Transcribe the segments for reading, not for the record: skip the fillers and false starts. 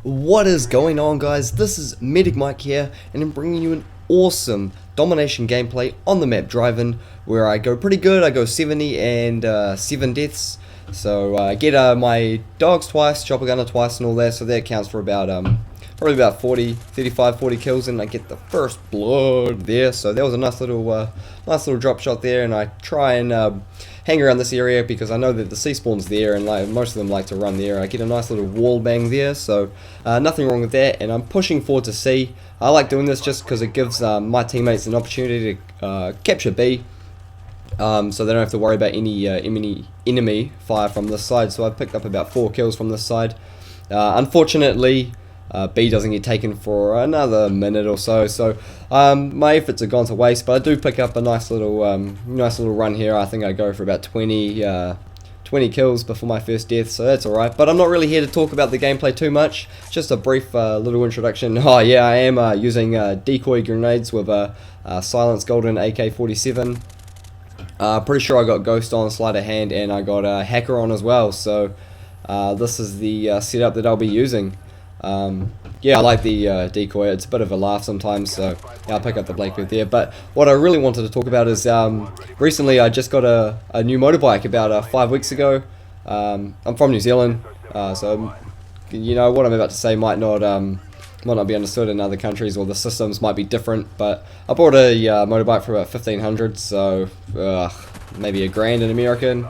What is going on, guys? This is Medicmike here, and I'm bringing you an awesome Domination gameplay on the map Driving, where I go pretty good. I go 70 and 7 deaths. So I get my dogs twice, chopper gunner twice and all that, so that counts for about probably about 35, 40 kills, and I get the first blood there. So that was a nice little drop shot there, and I try and hang around this area because I know that the sea spawn's there, and most of them like to run there. I get a nice little wall bang there, so nothing wrong with that, and I'm pushing forward to C. I like doing this just because it gives my teammates an opportunity to capture B, so they don't have to worry about any enemy fire from this side. So I've picked up about 4 kills from this side. Unfortunately, B doesn't get taken for another minute or so, so my efforts have gone to waste. But I do pick up a nice little run here. I think I go for about 20 kills before my first death, so that's alright. But I'm not really here to talk about the gameplay too much, just a brief little introduction. Oh yeah, I am using decoy grenades with a silenced golden AK-47. Pretty sure I got Ghost on, sleight of hand, and I got a Hacker on as well, so this is the setup that I'll be using. Yeah, I like the decoy. It's a bit of a laugh sometimes, so yeah, I'll pick up the Blackbird there. But what I really wanted to talk about is recently I just got a new motorbike about 5 weeks ago. I'm from New Zealand, so you know what I'm about to say might not be understood in other countries, or the systems might be different. But I bought a motorbike for about 1,500, so maybe a grand in American.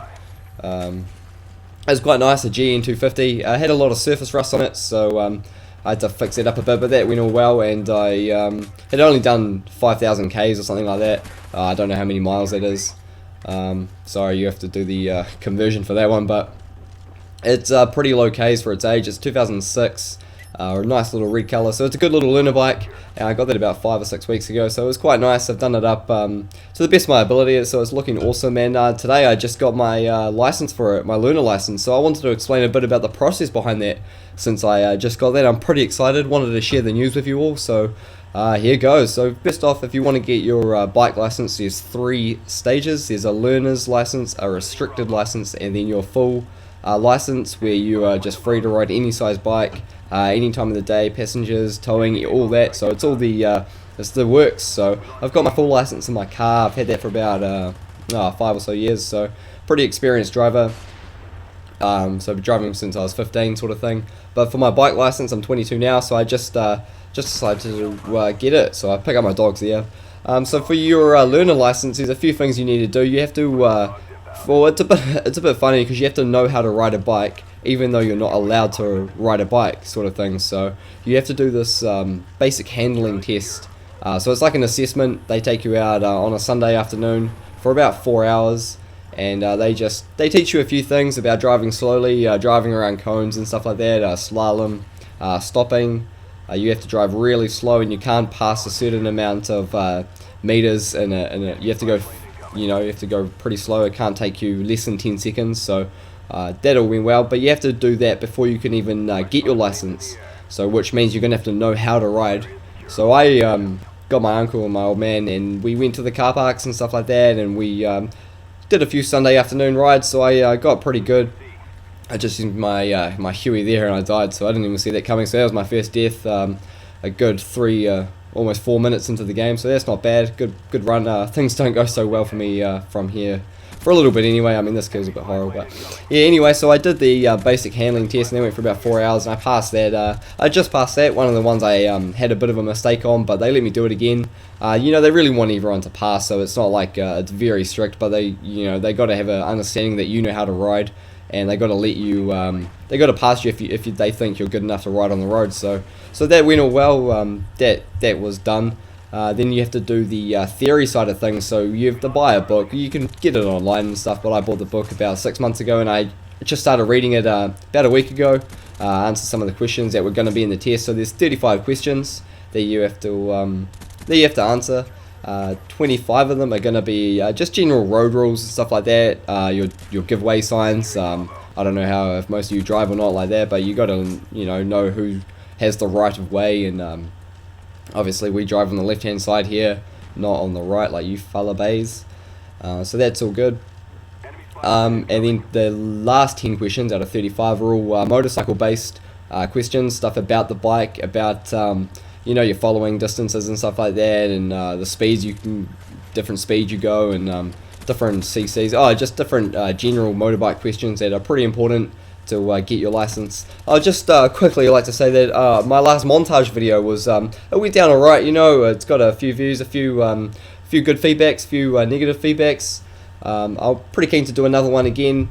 It was quite nice, a GN250. I had a lot of surface rust on it, so I had to fix it up a bit, but that went all well, and I had only done 5,000 Ks or something like that. I don't know how many miles that is. Sorry, you have to do the conversion for that one, but it's pretty low Ks for its age. It's 2006. A nice little red colour, so it's a good little learner bike, and I got that about 5 or 6 weeks ago, so it was quite nice. I've done it up to the best of my ability, so it's looking awesome. And today I just got my license for it, my learner license, so I wanted to explain a bit about the process behind that. Since I just got that, I'm pretty excited, wanted to share the news with you all, so here goes. So first off, if you want to get your bike license, there's 3 stages. There's a learner's license, a restricted license, and then your full license, where you are just free to ride any size bike, any time of the day, passengers, towing, all that. So it's all it's the works. So I've got my full license in my car. I've had that for about 5 or so years, so pretty experienced driver. So I've been driving since I was 15, sort of thing. But for my bike license, I'm 22 now, so I just decided to get it. So I pick up my dogs there. So for your learner license, there's a few things you need to do. You have to well, it's a bit funny because you have to know how to ride a bike, even though you're not allowed to ride a bike, sort of thing. So you have to do this basic handling test. So it's like an assessment. They take you out on a Sunday afternoon for about 4 hours, and they teach you a few things about driving slowly, driving around cones and stuff like that, slalom, stopping. You have to drive really slow, and you can't pass a certain amount of meters, and you have to go. You have to go pretty slow. It can't take you less than 10 seconds, so that all went well. But you have to do that before you can even get your license, so which means you're going to have to know how to ride. So I got my uncle and my old man, and we went to the car parks and stuff like that, and we did a few Sunday afternoon rides, so I got pretty good. I just used my Huey there, and I died, so I didn't even see that coming. So that was my first death, a good 3 almost 4 minutes into the game, so that's not bad. Good run. Things don't go so well for me from here for a little bit anyway. I mean, this kill's a bit horrible, but yeah, anyway, so I did the basic handling test, and that went for about 4 hours, and I passed that. I just passed that. One of the ones I had a bit of a mistake on, but they let me do it again. They really want everyone to pass, so it's not like it's very strict, but they got to have an understanding that you know how to ride, and they got to let you, they got to pass you if they think you're good enough to ride on the road. So that went all well. That was done. Then you have to do the theory side of things. So you have to buy a book. You can get it online and stuff, but I bought the book about 6 months ago, and I just started reading it about a week ago. Answer some of the questions that were going to be in the test. So there's 35 questions that you have to answer. 25 of them are going to be just general road rules and stuff like that. Your giveaway signs. I don't know if most of you drive or not like that, but you got to know who has the right of way, and obviously we drive on the left hand side here, not on the right like you fella bays. So that's all good. And then the last 10 questions out of 35 are all motorcycle based, questions, stuff about the bike, about you know, your following distances and stuff like that, and the speeds different speeds you go, and different CCs. Oh, just different general motorbike questions that are pretty important to get your license. I'll just quickly like to say that my last montage video was it went down alright. You know, it's got a few views, a few good feedbacks, a few negative feedbacks. I'm pretty keen to do another one again.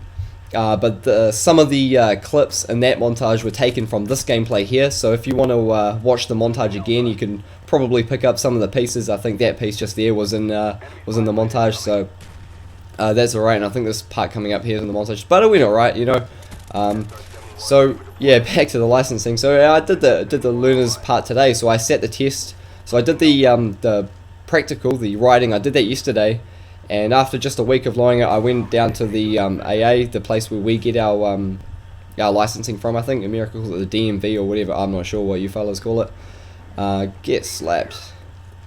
But some of the clips in that montage were taken from this gameplay here, so if you want to watch the montage again, you can probably pick up some of the pieces. I think that piece just there was in the montage, so that's alright, and I think this part coming up here is in the montage, but it went alright, you know. So yeah, back to the licensing. So I did the learners part today, so I sat the test. So I did the practical, the riding, I did that yesterday. And after just a week of learning it, I went down to the AA, the place where we get our licensing from. I think America calls it the DMV or whatever. I'm not sure what you fellas call it. Get slapped.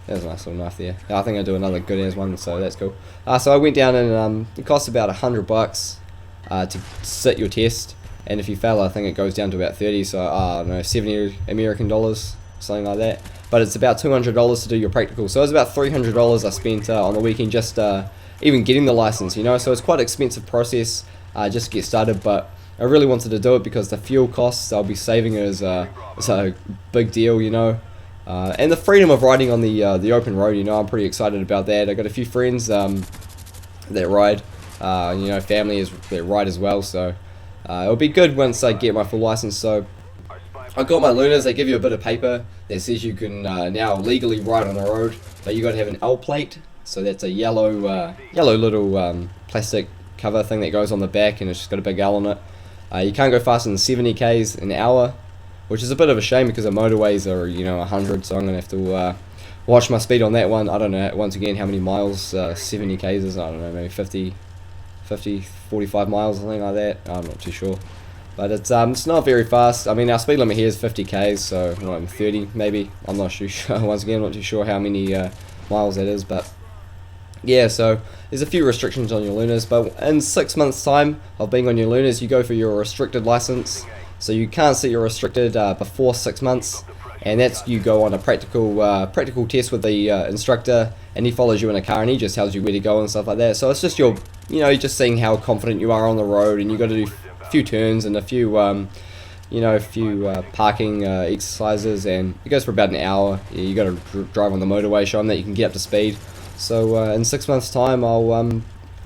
There's a nice little knife there. I think I do another good as one, so that's cool. So I went down and it costs about $100 to sit your test. And if you fail, I think it goes down to about 30. So I don't know, 70 American dollars, something like that. But it's about $200 to do your practical, so it's about $300 I spent on the weekend just even getting the license, you know. So it's quite an expensive process just to get started, but I really wanted to do it because the fuel costs I'll be saving is a big deal, you know. And the freedom of riding on the open road, you know, I'm pretty excited about that. I got a few friends that ride, you know, family that ride as well, so it'll be good once I get my full license. So I got my learners. They give you a bit of paper that says you can now legally ride on the road, but you got to have an L plate. So that's a yellow little plastic cover thing that goes on the back, and it's just got a big L on it. You can't go faster than 70 k's an hour, which is a bit of a shame because the motorways are, you know, 100. So I'm gonna have to watch my speed on that one. I don't know once again how many miles 70 k's is. I don't know, maybe 50, 45 miles, something like that. I'm not too sure. But it's not very fast. I mean, our speed limit here is 50 k's, so 30 maybe. I'm not too sure. Once again, I'm not too sure how many miles that is. But yeah, so there's a few restrictions on your learners. But in 6 months' time of being on your learners, you go for your restricted license. So you can't sit your restricted before 6 months, and that's you go on a practical test with the instructor, and he follows you in a car and he just tells you where to go and stuff like that. So it's just you're just seeing how confident you are on the road, and you got to do few turns and a few parking exercises, and it goes for about an hour. You got to drive on the motorway, show them that you can get up to speed. So in 6 months' time, I'll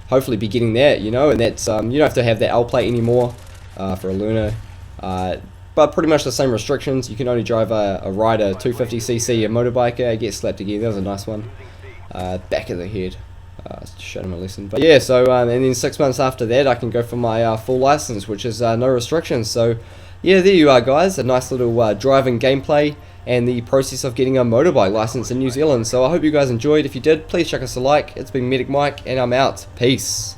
hopefully be getting that, you know, and that's you don't have to have that L plate anymore for a learner, but pretty much the same restrictions. You can only drive a rider 250cc a motorbike. Get slapped again. That was a nice one. Back of the head. Showed him a lesson. But yeah, so and then 6 months after that, I can go for my full license, which is no restrictions. So yeah, there you are, guys. A nice little driving gameplay and the process of getting a motorbike license in New Zealand. So I hope you guys enjoyed. If you did, please chuck us a like. It's been Medic Mike, and I'm out. Peace.